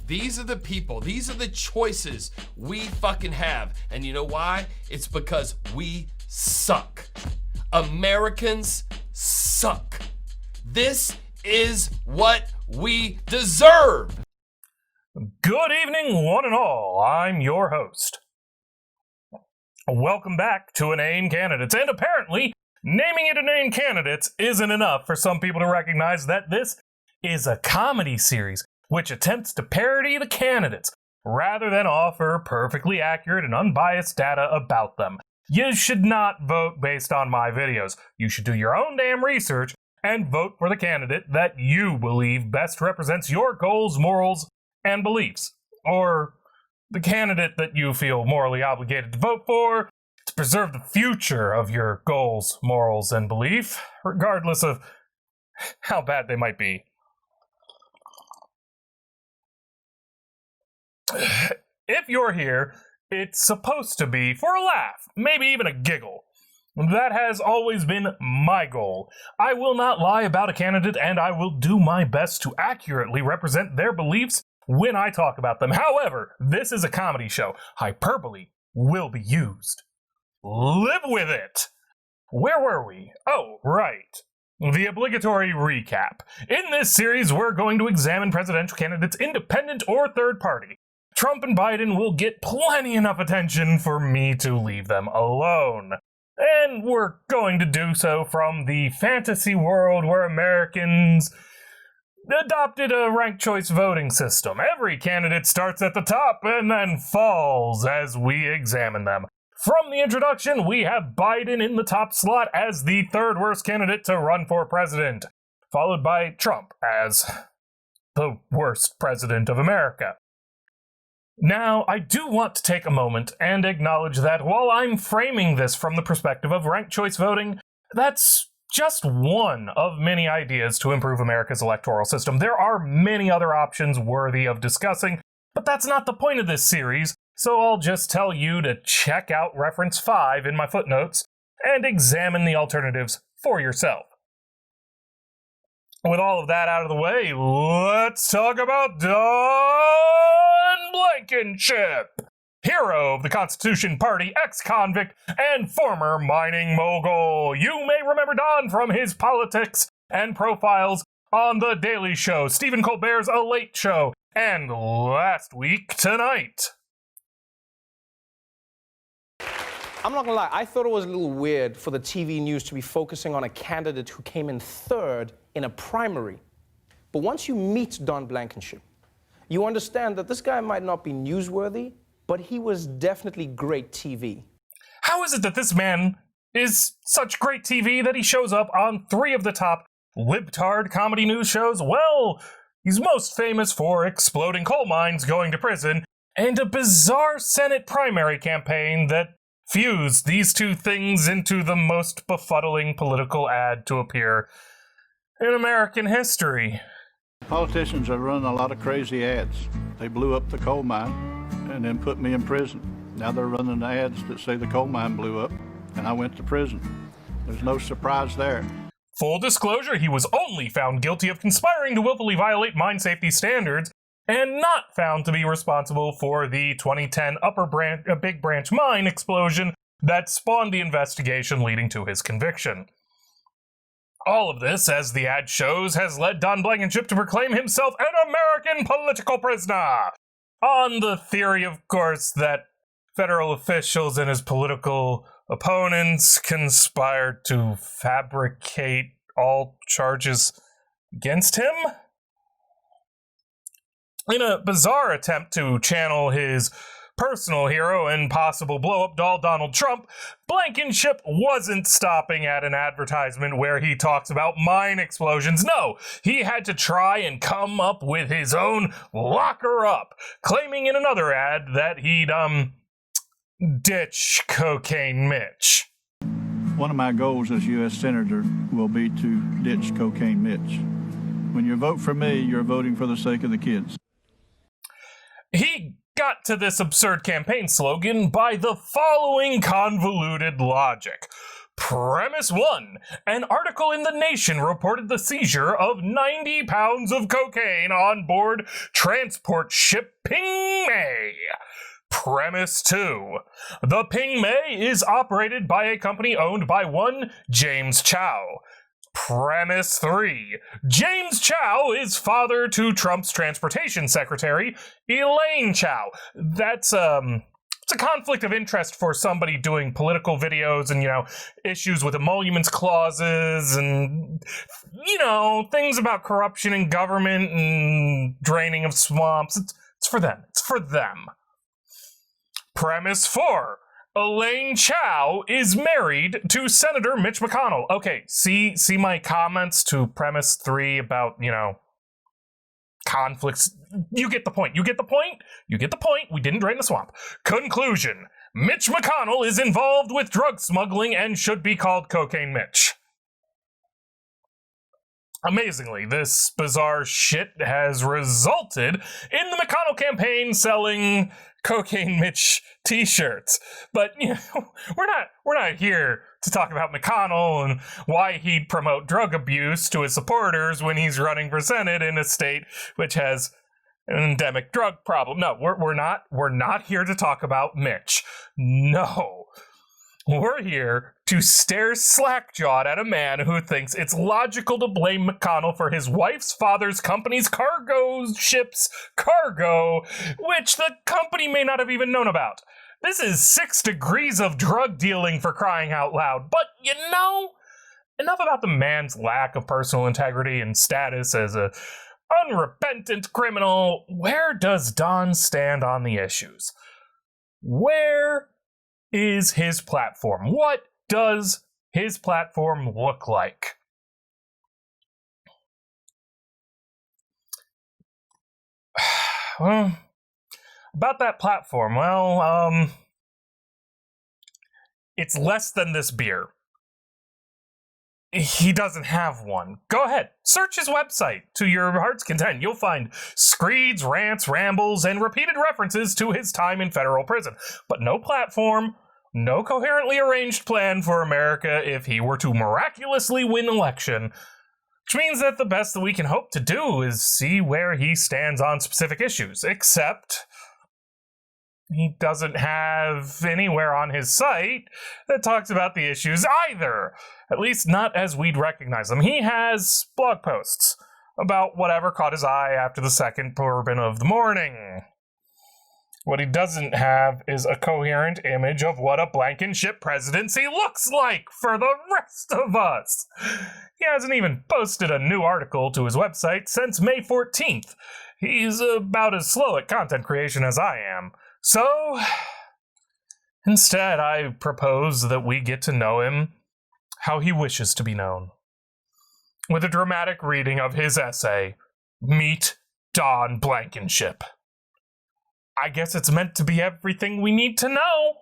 These are the people. These are the choices we fucking have. And you know why? It's because we suck. Americans suck. This is what we deserve. Good evening, one and all. I'm your host. Welcome back to Inane Candidates. And apparently, naming it Inane Candidates isn't enough for some people to recognize that this is a comedy series which attempts to parody the candidates rather than offer perfectly accurate and unbiased data about them. You should not vote based on my videos. You should do your own damn research and vote for the candidate that you believe best represents your goals, morals, and beliefs. Or the candidate that you feel morally obligated to vote for to preserve the future of your goals, morals, and belief, regardless of how bad they might be. If you're here, it's supposed to be for a laugh, maybe even a giggle. That has always been my goal. I will not lie about a candidate, and I will do my best to accurately represent their beliefs when I talk about them. However, this is a comedy show. Hyperbole will be used. Live with it! Where were we? Oh, right. The obligatory recap. In this series, we're going to examine presidential candidates, independent or third party. Trump and Biden will get plenty enough attention for me to leave them alone. And we're going to do so from the fantasy world where Americans adopted a ranked choice voting system. Every candidate starts at the top and then falls as we examine them. From the introduction, we have Biden in the top slot as the third worst candidate to run for president, followed by Trump as the worst president of America. Now, I do want to take a moment and acknowledge that while I'm framing this from the perspective of ranked choice voting, that's just one of many ideas to improve America's electoral system. There are many other options worthy of discussing, but that's not the point of this series, so I'll just tell you to check out reference 5 in my footnotes and examine the alternatives for yourself. With all of that out of the way, let's talk about Don Blankenship, hero of the Constitution Party, ex-convict, and former mining mogul. You may remember Don from his politics and profiles on The Daily Show, Stephen Colbert's A Late Show, and Last Week Tonight. I'm not gonna lie, I thought it was a little weird for the TV news to be focusing on a candidate who came in third in a primary. But once you meet Don Blankenship, you understand that this guy might not be newsworthy, but he was definitely great TV. How is it that this man is such great TV that he shows up on 3 of the top libtard comedy news shows? Well, he's most famous for exploding coal mines, going to prison, and a bizarre Senate primary campaign that fused these two things into the most befuddling political ad to appear in American history. Politicians are running a lot of crazy ads. They blew up the coal mine and then put me in prison. Now they're running ads that say the coal mine blew up and I went to prison. There's no surprise there. Full disclosure, he was only found guilty of conspiring to willfully violate mine safety standards and not found to be responsible for the 2010 Big Branch mine explosion that spawned the investigation leading to his conviction. All of this, as the ad shows, has led Don Blankenship to proclaim himself an American political prisoner, on the theory, of course, that federal officials and his political opponents conspired to fabricate all charges against him. In a bizarre attempt to channel his personal hero and possible blow-up doll Donald Trump, Blankenship wasn't stopping at an advertisement where he talks about mine explosions. No, he had to try and come up with his own lock her up, claiming in another ad that he'd, ditch Cocaine Mitch. One of my goals as U.S. Senator will be to ditch Cocaine Mitch. When you vote for me, you're voting for the sake of the kids. He got to this absurd campaign slogan by the following convoluted logic. Premise 1. An article in The Nation reported the seizure of 90 pounds of cocaine on board transport ship Ping Mei. Premise 2. The Ping Mei is operated by a company owned by one James Chow. Premise 3. James Chow is father to Trump's transportation secretary, Elaine Chow. That's, it's a conflict of interest for somebody doing political videos and, issues with emoluments clauses and, things about corruption in government and draining of swamps. It's for them. It's for them. Premise 4. Elaine Chow is married to Senator Mitch McConnell. Okay, see my comments to premise 3 about, conflicts. You get the point. You get the point. You get the point. We didn't drain the swamp. Conclusion. Mitch McConnell is involved with drug smuggling and should be called Cocaine Mitch. Amazingly, this bizarre shit has resulted in the McConnell campaign selling Cocaine Mitch t-shirts. But, we're not here to talk about McConnell and why he'd promote drug abuse to his supporters when he's running for Senate in a state which has an endemic drug problem. No, we're not here to talk about Mitch. No. We're here to stare slack-jawed at a man who thinks it's logical to blame McConnell for his wife's father's company's cargo ship's cargo, which the company may not have even known about. This is 6 degrees of drug dealing, for crying out loud. But, enough about the man's lack of personal integrity and status as a unrepentant criminal. Where does Don stand on the issues? Where is his platform? What does his platform look like? Well, about that platform, it's less than this beer. He doesn't have one. Go ahead, search his website to your heart's content. You'll find screeds, rants, rambles, and repeated references to his time in federal prison. But no platform, no coherently arranged plan for America if he were to miraculously win election. Which means that the best that we can hope to do is see where he stands on specific issues. Except he doesn't have anywhere on his site that talks about the issues either. At least not as we'd recognize them. He has blog posts about whatever caught his eye after the second bourbon of the morning. What he doesn't have is a coherent image of what a Blankenship presidency looks like for the rest of us. He hasn't even posted a new article to his website since May 14th. He's about as slow at content creation as I am. So, instead, I propose that we get to know him how he wishes to be known, with a dramatic reading of his essay, Meet Don Blankenship. I guess it's meant to be everything we need to know.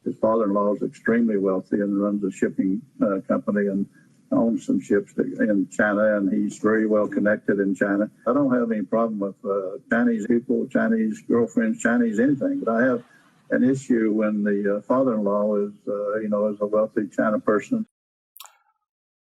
His father-in-law is extremely wealthy and runs a shipping company and owns some ships in China, and he's very well connected in China. I don't have any problem with Chinese people, Chinese girlfriends, Chinese anything, but I have an issue when the father-in-law is a wealthy China person.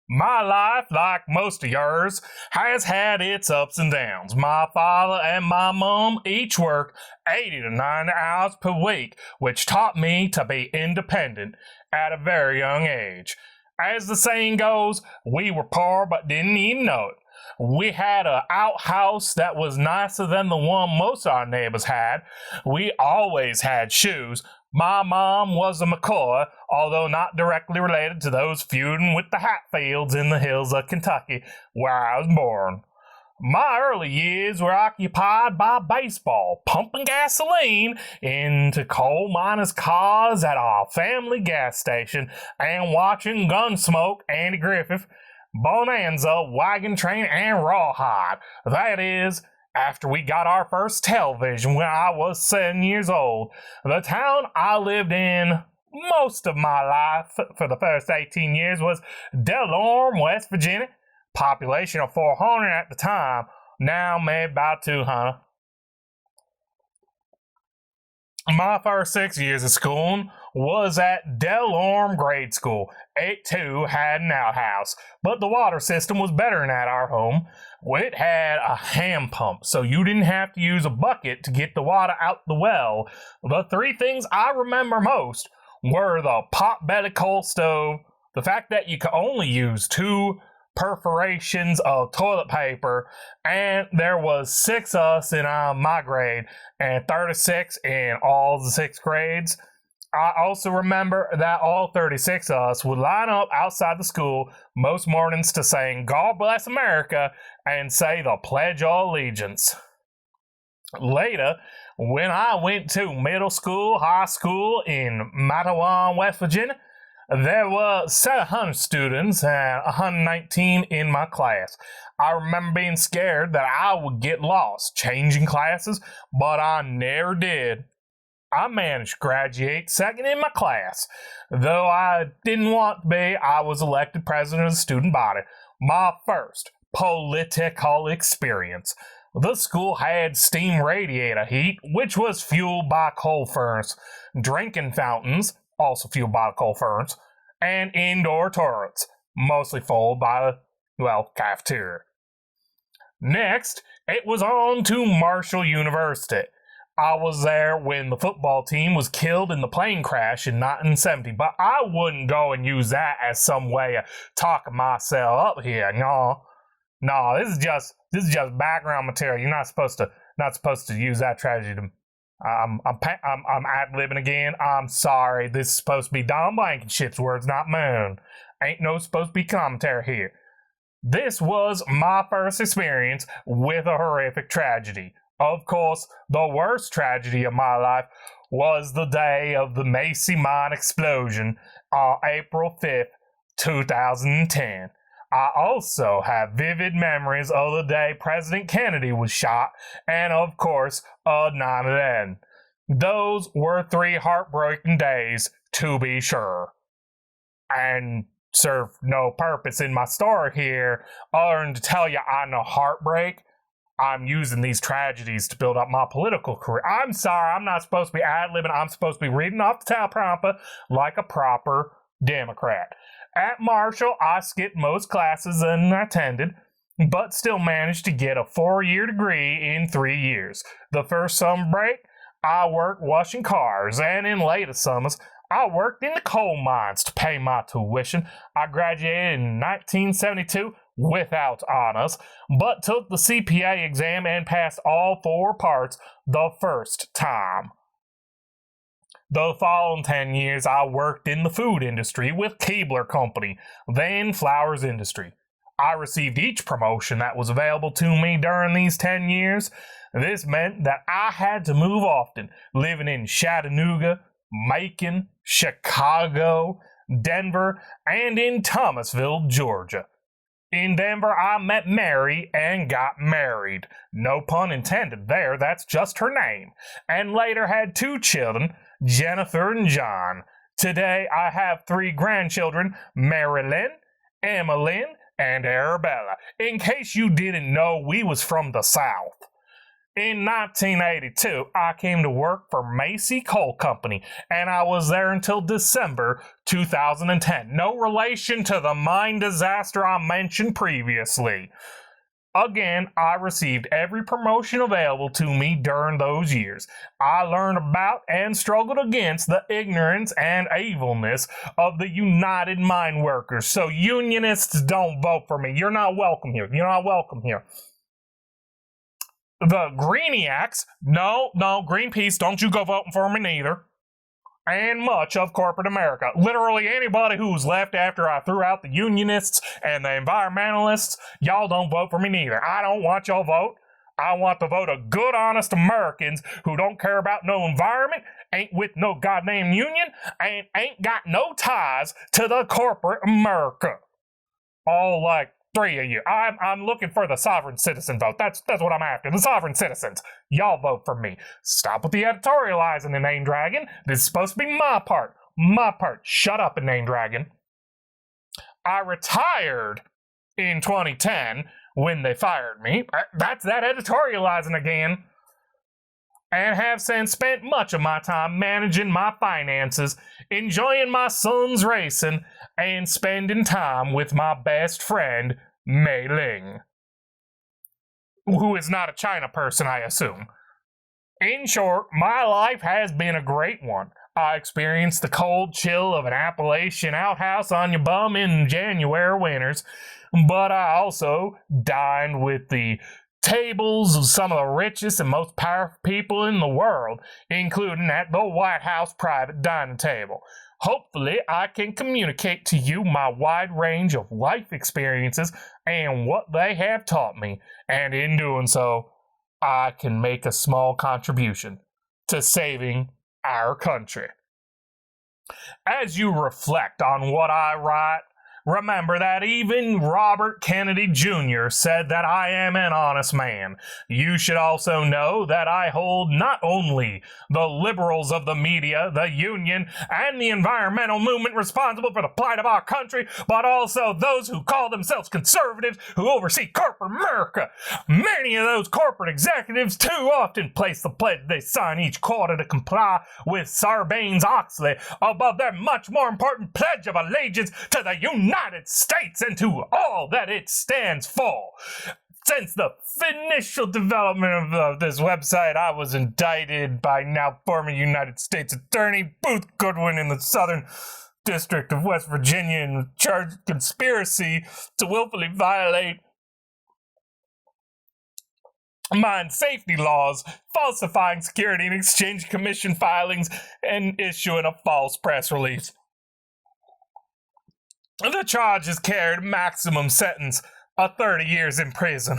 My life, like most of yours, has had its ups and downs. My father and my mom each worked 80 to 90 hours per week, which taught me to be independent at a very young age. As the saying goes, we were poor but didn't even know it. We had an outhouse that was nicer than the one most of our neighbors had. We always had shoes. My mom was a McCoy, although not directly related to those feuding with the Hatfields in the hills of Kentucky, where I was born. My early years were occupied by baseball, pumping gasoline into coal miners' cars at our family gas station, and watching Gunsmoke, Andy Griffith, Bonanza, Wagon Train, and Rawhide. That is, after we got our first television when I was 7 years old. The town I lived in most of my life for the first 18 years was Delorme, West Virginia. Population of 400 at the time, now maybe about 200. My first 6 years of schooling was at Delorme Grade School. It too had an outhouse, but the water system was better than at our home. It had a hand pump, so you didn't have to use a bucket to get the water out the well. The three things I remember most were the pot-bellied coal stove, the fact that you could only use 2 perforations of toilet paper, and there was 6 of us in my grade and 36 in all the 6 grades. I also remember that all 36 of us would line up outside the school most mornings to sing God Bless America and say the Pledge of Allegiance. Later, when I went to middle school, high school in Matawan, West Virginia, there were 700 students and 119 in my class. I remember being scared that I would get lost changing classes, but I never did. I managed to graduate second in my class. Though I didn't want to be, I was elected president of the student body. My first political experience. The school had steam radiator heat, which was fueled by coal furnace, drinking fountains, also fueled by the coal furnace, and indoor toilets, mostly fueled by the, cafeteria. Next, it was on to Marshall University. I was there when the football team was killed in the plane crash in 1970, but I wouldn't go and use that as some way of talking myself up here. No, this is just background material. You're not supposed to use that tragedy to. I'm ad-libbing again. I'm sorry. This is supposed to be Don Blankenship's words, not mine. Ain't no supposed to be commentary here. This was my first experience with a horrific tragedy. Of course, the worst tragedy of my life was the day of the Macy mine explosion on April 5th, 2010. I also have vivid memories of the day President Kennedy was shot, and of course, of 9/11. Those were 3 heartbreaking days, to be sure. And serve no purpose in my story here, other than to tell you I know heartbreak. I'm using these tragedies to build up my political career. I'm sorry, I'm not supposed to be ad-libbing. I'm supposed to be reading off the teleprompter like a proper Democrat. At Marshall, I skipped most classes and attended, but still managed to get a 4-year degree in 3 years. The first summer break, I worked washing cars, and in later summers, I worked in the coal mines to pay my tuition. I graduated in 1972 without honors, but took the CPA exam and passed all 4 parts the first time. The following 10 years, I worked in the food industry with Keebler Company, then Flowers Industry. I received each promotion that was available to me during these 10 years. This meant that I had to move often, living in Chattanooga, Macon, Chicago, Denver, and in Thomasville, Georgia. In Denver, I met Mary and got married. No pun intended there, that's just her name. And later had 2 children, Jennifer and John. Today, I have 3 grandchildren, Marilyn, Emmeline, and Arabella. In case you didn't know, we was from the South. In 1982, I came to work for Macy Coal Company, and I was there until December 2010. No relation to the mine disaster I mentioned previously. Again, I received every promotion available to me during those years. I learned about and struggled against the ignorance and evilness of the United Mine Workers. So unionists, don't vote for me. You're not welcome here. You're not welcome here. The Greeniacs, no, Greenpeace, don't you go voting for me neither. And much of corporate America. Literally anybody who's left after I threw out the unionists and the environmentalists, y'all don't vote for me neither. I don't want y'all vote. I want the vote of good, honest Americans who don't care about no environment, ain't with no goddamn union, and ain't got no ties to the corporate America. All like 3 of you. I'm looking for the sovereign citizen vote. That's what I'm after. The sovereign citizens. Y'all vote for me. Stop with the editorializing, InaneDragon. This is supposed to be my part. My part. Shut up, InaneDragon. I retired in 2010 when they fired me. That's that editorializing again. and have since spent much of my time managing my finances, enjoying my son's racing, and spending time with my best friend, Mei Ling, who is not a China person, I assume. In short, my life has been a great one. I experienced the cold chill of an Appalachian outhouse on your bum in January winters, but I also dined with the tables of some of the richest and most powerful people in the world, including at the White House private dining table. Hopefully, I can communicate to you my wide range of life experiences and what they have taught me, and in doing so, I can make a small contribution to saving our country. As you reflect on what I write, remember that even Robert Kennedy Jr. said that I am an honest man. You should also know that I hold not only the liberals of the media, the union, and the environmental movement responsible for the plight of our country, but also those who call themselves conservatives who oversee corporate America. Many of those corporate executives too often place the pledge they sign each quarter to comply with Sarbanes-Oxley above their much more important pledge of allegiance to the United States and to all that it stands for. Since the initial development of this website, I was indicted by now former United States Attorney Booth Goodwin in the Southern District of West Virginia and charged with conspiracy to willfully violate mine safety laws, falsifying Security and Exchange Commission filings, and issuing a false press release. The charges carried a maximum sentence of 30 years in prison.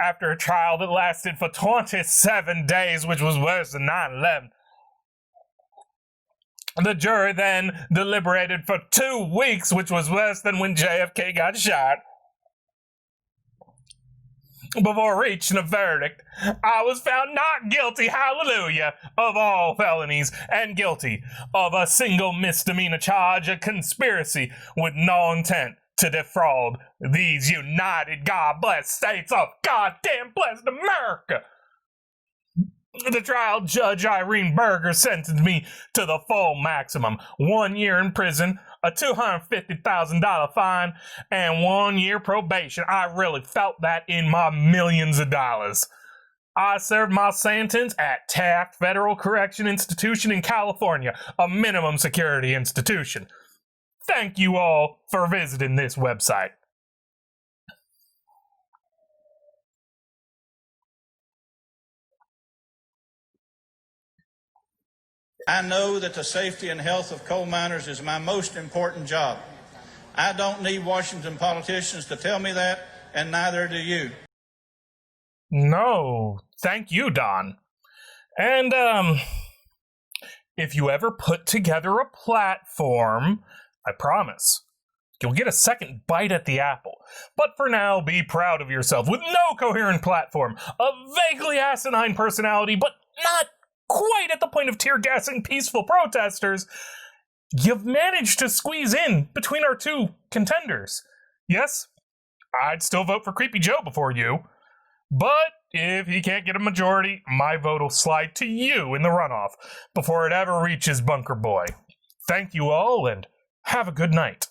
After a trial that lasted for 27 days, which was worse than 9/11, the jury then deliberated for 2 weeks, which was worse than when JFK got shot. Before reaching a verdict, I was found not guilty, hallelujah, of all felonies and guilty of a single misdemeanor charge of conspiracy with no intent to defraud these United God blessed states of goddamn blessed America. The trial judge, Irene Berger, sentenced me to the full maximum, 1 year in prison, a $250,000 fine, and 1 year probation. I really felt that in my millions of dollars. I served my sentence at Taft Federal Correction Institution in California, a minimum security institution. Thank you all for visiting this website. I know that the safety and health of coal miners is my most important job. I don't need Washington politicians to tell me that, and neither do you. No, thank you, Don. And, if you ever put together a platform, I promise, you'll get a second bite at the apple. But for now, be proud of yourself. With no coherent platform, a vaguely asinine personality, but not quite at the point of tear gassing peaceful protesters, you've managed to squeeze in between our two contenders. Yes, I'd still vote for Creepy Joe before you, but if he can't get a majority, my vote will slide to you in the runoff before it ever reaches Bunker Boy. Thank you all, and have a good night.